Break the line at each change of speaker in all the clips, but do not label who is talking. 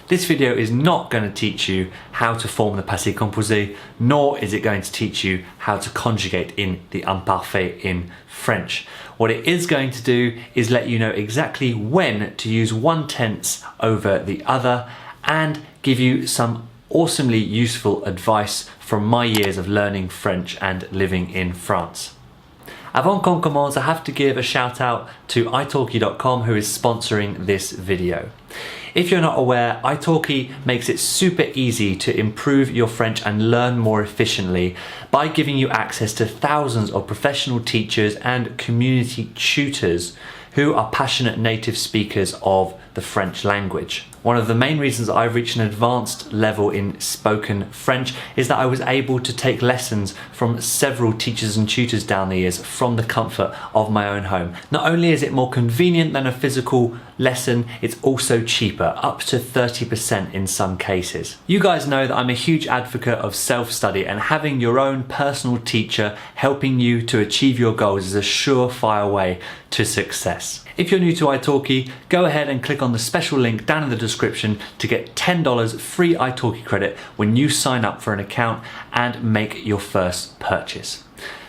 This video is not going to teach you how to form the passé composé, nor is it going to teach you how to conjugate in the imparfait in French. What it is going to do is let you know exactly when to use one tense over the other and give you some awesomely useful advice from my years of learning French and living in France. Avant qu'on commence, I have to give a shout out to italki.com who is sponsoring this video. If you're not aware, italki makes it super easy to improve your French and learn more efficiently by giving you access to thousands of professional teachers and community tutors who are passionate native speakers of the French language. One of the main reasons I've reached an advanced level in spoken French is that I was able to take lessons from several teachers and tutors down the years from the comfort of my own home. Not only is it more convenient than a physical lesson, it's also cheaper, up to 30% in some cases. You guys know that I'm a huge advocate of self-study, and having your own personal teacher helping you to achieve your goals is a surefire way to success. If you're new to italki, go ahead and click on the special link down in the description to get $10 free italki credit when you sign up for an account and make your first purchase.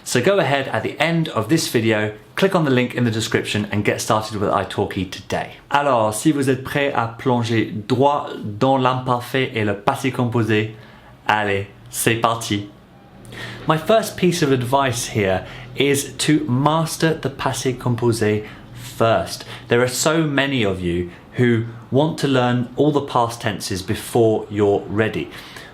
So go ahead at the end of this video, click on the link in the description and get started with italki today. Alors, si vous êtes prêt à plonger droit dans l'imparfait et le passé composé, allez, c'est parti. My first piece of advice here is to master the passé composé first. There are so many of you who want to learn all the past tenses before you're ready.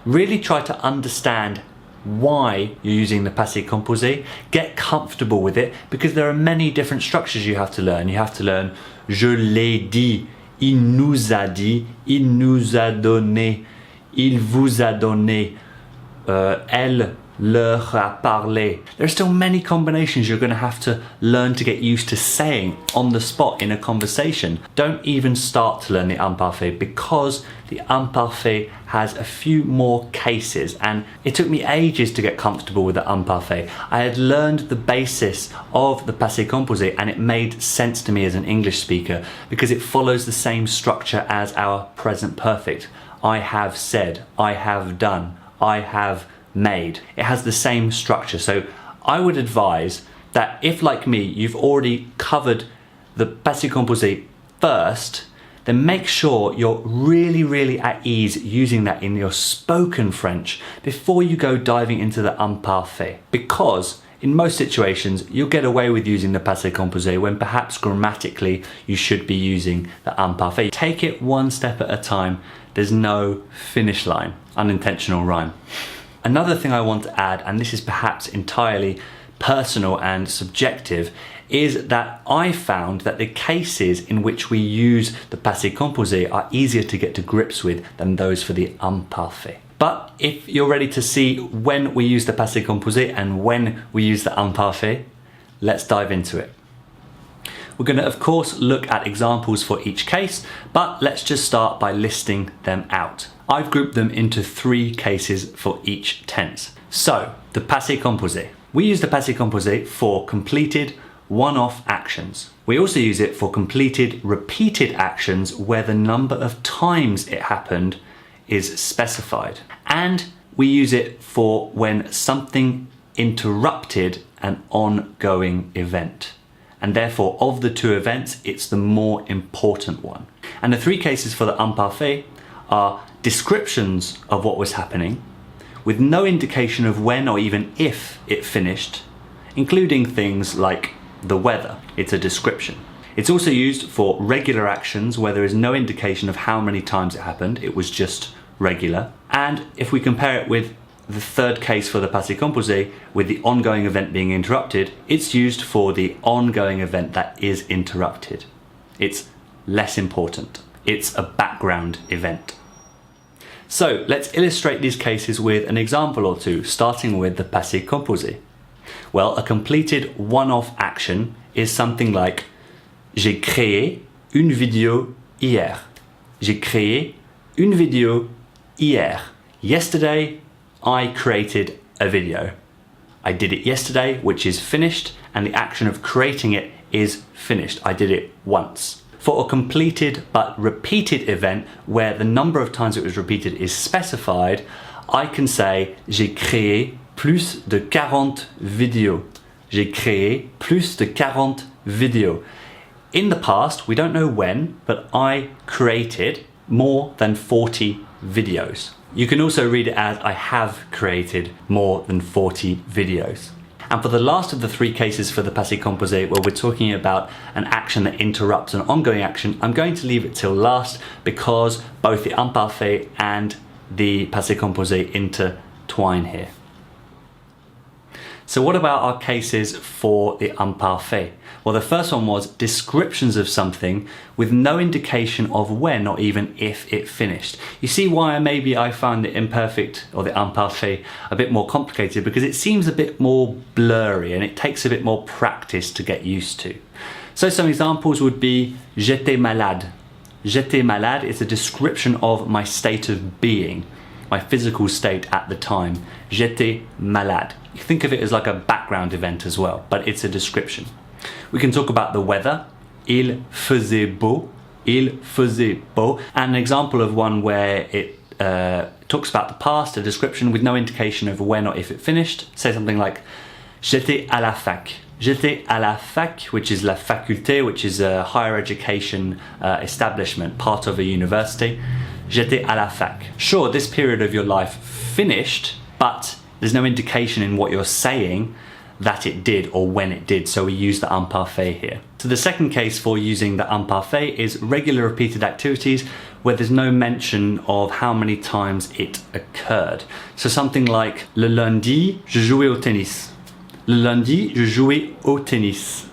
Really try to understand why you're using the passé composé. Get comfortable with it because there are many different structures you have to learn. You have to learn je l'ai dit, il nous a dit, il nous a donné, il vous a donné, elle leur a parlé. There are still many combinations you're going to have to learn to get used to saying on the spot in a conversation. Don't even start to learn the imparfait because the imparfait has a few more cases, and it took me ages to get comfortable with the imparfait. I had learned the basis of the passé composé and it made sense to me as an English speaker because it follows the same structure as our present perfect. I have said, I have done, I have made. It has the same structure. So I would advise that if, like me, you've already covered the passé composé first, then make sure you're really at ease using that in your spoken French before you go diving into the imparfait. Because in most situations, you'll get away with using the passé composé when perhaps grammatically you should be using the imparfait. Take it one step at a time. There's no finish line. Unintentional rhyme. Another thing I want to add, and this is perhaps entirely personal and subjective, is that I found that the cases in which we use the passé composé are easier to get to grips with than those for the imparfait. But if you're ready to see when we use the passé composé and when we use the imparfait, let's dive into it. We're going to, of course, look at examples for each case, but let's just start by listing them out. I've grouped them into 3 cases for each tense. So, the passé composé. We use the passé composé for completed one-off actions. We also use it for completed repeated actions where the number of times it happened is specified. And we use it for when something interrupted an ongoing event. And therefore, of the 2 events, it's the more important one. And the 3 cases for the imparfait are descriptions of what was happening with no indication of when or even if it finished, including things like the weather. It's a description. It's also used for regular actions where there is no indication of how many times it happened, it was just regular. And if we compare it with the 3rd case for the passé composé, with the ongoing event being interrupted, it's used for the ongoing event that is interrupted. It's less important. It's a background event. So let's illustrate these cases with an example or two, starting with the passé composé. Well, a completed one-off action is something like j'ai créé une vidéo hier. J'ai créé une vidéo hier. Yesterday, I created a video. I did it yesterday, which is finished, and the action of creating it is finished. I did it once. For a completed but repeated event where the number of times it was repeated is specified, I can say j'ai créé plus de 40 vidéos. J'ai créé plus de 40 vidéos. In the past, we don't know when, but I created more than 40 videos. You can also read it as I have created more than 40 videos. And for the last of the three cases for the Passé Composé, where we're talking about an action that interrupts an ongoing action, I'm going to leave it till last because both the Imparfait and the Passé Composé intertwine here. So what about our cases for the Imparfait? Well, the first one was descriptions of something with no indication of when or even if it finished. You see why maybe I found the imperfect or the Imparfait a bit more complicated, because it seems a bit more blurry and it takes a bit more practice to get used to. So some examples would be j'étais malade. J'étais malade is a description of my state of being, my physical state at the time. J'étais malade. You think of it as like a background event as well, but it's a description. We can talk about the weather. Il faisait beau. Il faisait beau. And an example of one where it talks about the past, a description with no indication of when or if it finished. Say something like j'étais à la fac. J'étais à la fac, which is la faculté, which is a higher education establishment, part of a university. J'étais à la fac. Sure, this period of your life finished, but there's no indication in what you're saying that it did or when it did, so we use the imparfait here. So the second case for using the imparfait is regular repeated activities where there's no mention of how many times it occurred. So something like le lundi, je jouais au tennis. Le lundi, je jouais au tennis.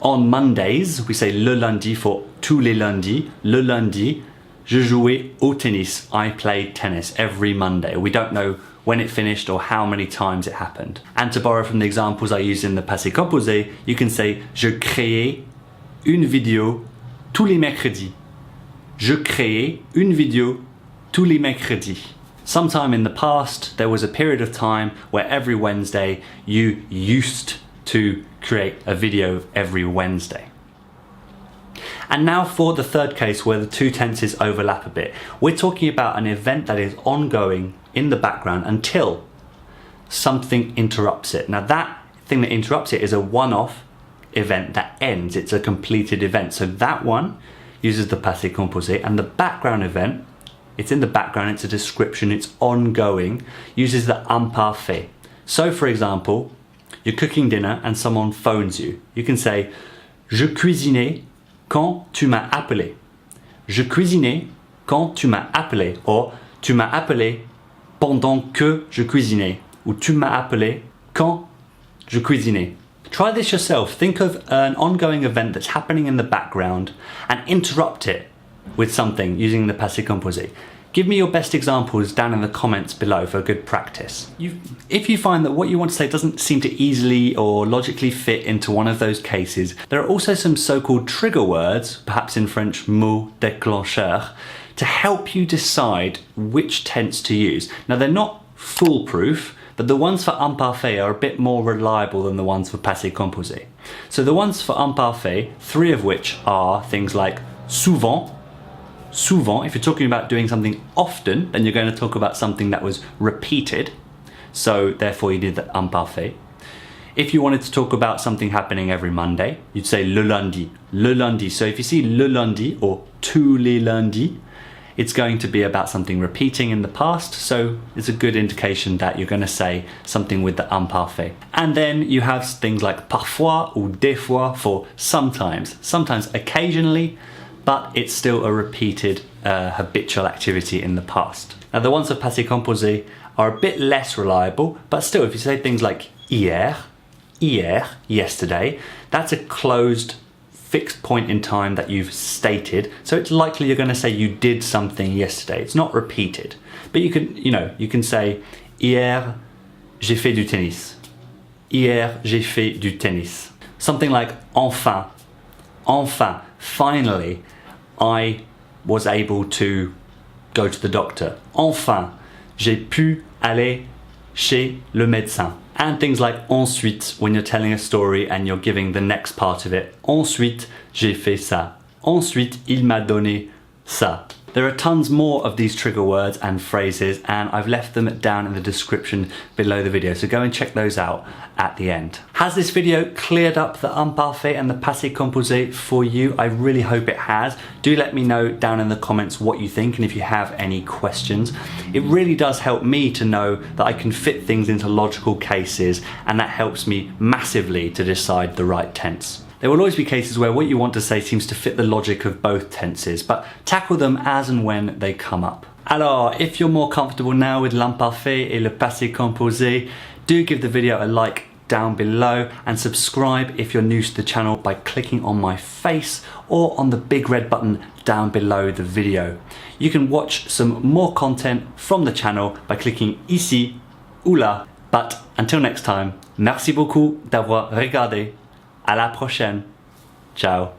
On Mondays, we say le lundi for tous les lundis. Le lundi, je jouais au tennis. I played tennis every Monday. We don't know when it finished or how many times it happened. And to borrow from the examples I used in the Passé Composé, you can say je créais une vidéo tous les mercredis. Je créais une vidéo tous les mercredis. Sometime in the past, there was a period of time where every Wednesday you used to create a video every Wednesday. And now for the third case where the two tenses overlap a bit. We're talking about an event that is ongoing in the background until something interrupts it. Now that thing that interrupts it is a one-off event that ends. It's a completed event. So that one uses the Passé Composé, and the background event, it's in the background, it's a description, it's ongoing, uses the imparfait. So for example, you're cooking dinner and someone phones you. You can say je cuisinais quand tu m'as appelé. Je cuisinais quand tu m'as appelé. Or tu m'as appelé pendant que je cuisinais. Ou tu m'as appelé quand je cuisinais. Try this yourself. Think of an ongoing event that's happening in the background and interrupt it with something using the Passé Composé. Give me your best examples down in the comments below for good practice. If you find that what you want to say doesn't seem to easily or logically fit into one of those cases, there are also some so-called trigger words, perhaps in French mots déclencheurs, to help you decide which tense to use. Now they're not foolproof, but the ones for imparfait are a bit more reliable than the ones for Passé Composé. So the ones for imparfait, three of which are things like souvent. Souvent, if you're talking about doing something often, then you're going to talk about something that was repeated. So therefore you did the imparfait. If you wanted to talk about something happening every Monday, you'd say le lundi. Le lundi. So if you see le lundi or tous les lundis, it's going to be about something repeating in the past, so it's a good indication that you're going to say something with the imparfait. And then you have things like parfois or des fois for sometimes occasionally, but it's still a repeated habitual activity in the past. Now the ones of Passé Composé are a bit less reliable, but still if you say things like hier, yesterday, that's a closed fixed point in time that you've stated, so it's likely you're going to say you did something yesterday. It's not repeated, but you can say hier j'ai fait du tennis. Hier j'ai fait du tennis. Something like enfin, finally I was able to go to the doctor. Enfin j'ai pu aller chez le médecin. And things like ensuite, when you're telling a story and you're giving the next part of it. Ensuite, j'ai fait ça.
Ensuite, il m'a donné ça. There are tons more of these trigger words and phrases, and I've left them down in the description below the video, so go and check those out at the end. Has this video cleared up the imparfait and the passé composé for you? I really hope it has. Do let me know down in the comments what you think and if you have any questions. It really does help me to know that I can fit things into logical cases, and that helps me massively to decide the right tense. There will always be cases where what you want to say seems to fit the logic of both tenses, but tackle them as and when they come up. Alors, if you're more comfortable now with l'imparfait et le passé composé, do give the video a like down below and subscribe if you're new to the channel by clicking on my face or on the big red button down below the video. You can watch some more content from the channel by clicking ici ou là. But until next time, merci beaucoup d'avoir regardé. À la prochaine. Ciao.